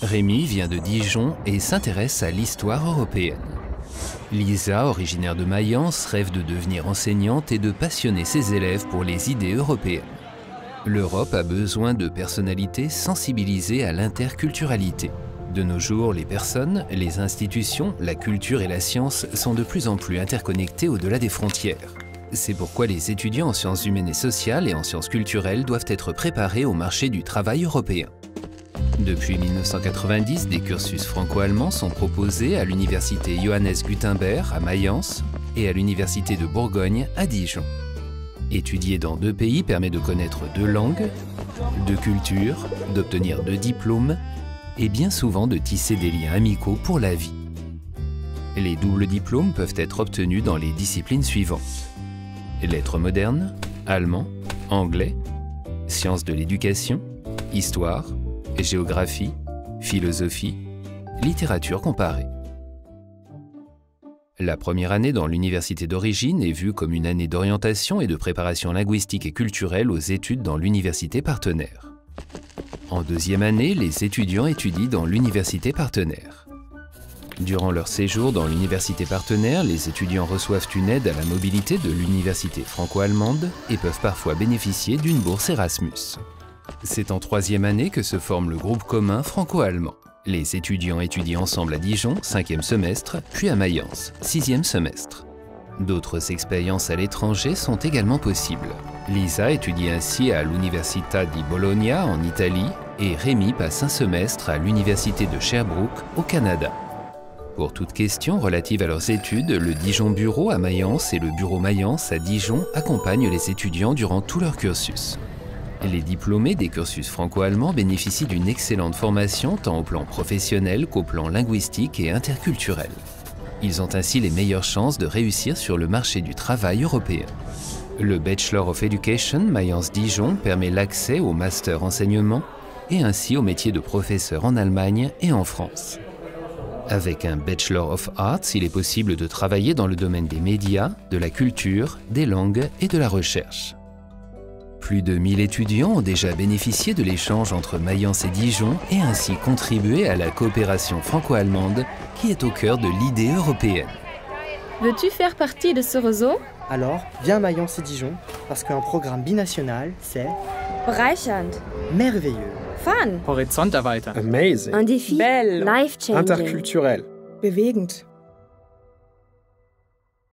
Rémi vient de Dijon et s'intéresse à l'histoire européenne. Lisa, originaire de Mayence, rêve de devenir enseignante et de passionner ses élèves pour les idées européennes. L'Europe a besoin de personnalités sensibilisées à l'interculturalité. De nos jours, les personnes, les institutions, la culture et la science sont de plus en plus interconnectées au-delà des frontières. C'est pourquoi les étudiants en sciences humaines et sociales et en sciences culturelles doivent être préparés au marché du travail européen. Depuis 1990, des cursus franco-allemands sont proposés à l'université Johannes Gutenberg à Mayence et à l'université de Bourgogne à Dijon. Étudier dans 2 pays permet de connaître 2 langues, 2 cultures, d'obtenir 2 diplômes et bien souvent de tisser des liens amicaux pour la vie. Les doubles diplômes peuvent être obtenus dans les disciplines suivantes: lettres modernes, allemand, anglais, sciences de l'éducation, histoire, géographie, philosophie, littérature comparée. La première année dans l'université d'origine est vue comme une année d'orientation et de préparation linguistique et culturelle aux études dans l'université partenaire. En deuxième année, les étudiants étudient dans l'université partenaire. Durant leur séjour dans l'université partenaire, les étudiants reçoivent une aide à la mobilité de l'université franco-allemande et peuvent parfois bénéficier d'une bourse Erasmus. C'est en troisième année que se forme le groupe commun franco-allemand. Les étudiants étudient ensemble à Dijon, 5e semestre, puis à Mayence, 6e semestre. D'autres expériences à l'étranger sont également possibles. Lisa étudie ainsi à l'Università di Bologna en Italie et Rémi passe un semestre à l'Université de Sherbrooke au Canada. Pour toute question relative à leurs études, le Dijon Bureau à Mayence et le Bureau Mayence à Dijon accompagnent les étudiants durant tout leur cursus. Les diplômés des cursus franco-allemands bénéficient d'une excellente formation tant au plan professionnel qu'au plan linguistique et interculturel. Ils ont ainsi les meilleures chances de réussir sur le marché du travail européen. Le Bachelor of Education Mayence-Dijon permet l'accès au Master Enseignement et ainsi au métier de professeur en Allemagne et en France. Avec un Bachelor of Arts, il est possible de travailler dans le domaine des médias, de la culture, des langues et de la recherche. Plus de 1000 étudiants ont déjà bénéficié de l'échange entre Mayence et Dijon et ainsi contribué à la coopération franco-allemande qui est au cœur de l'idée européenne. Veux-tu faire partie de ce réseau? Alors, viens à Mayence et Dijon, parce qu'un programme binational, c'est bereichernd, merveilleux, fun, Horizont erweitern, Amazing, un défi, Belle, life-changing, interculturel, bewegend,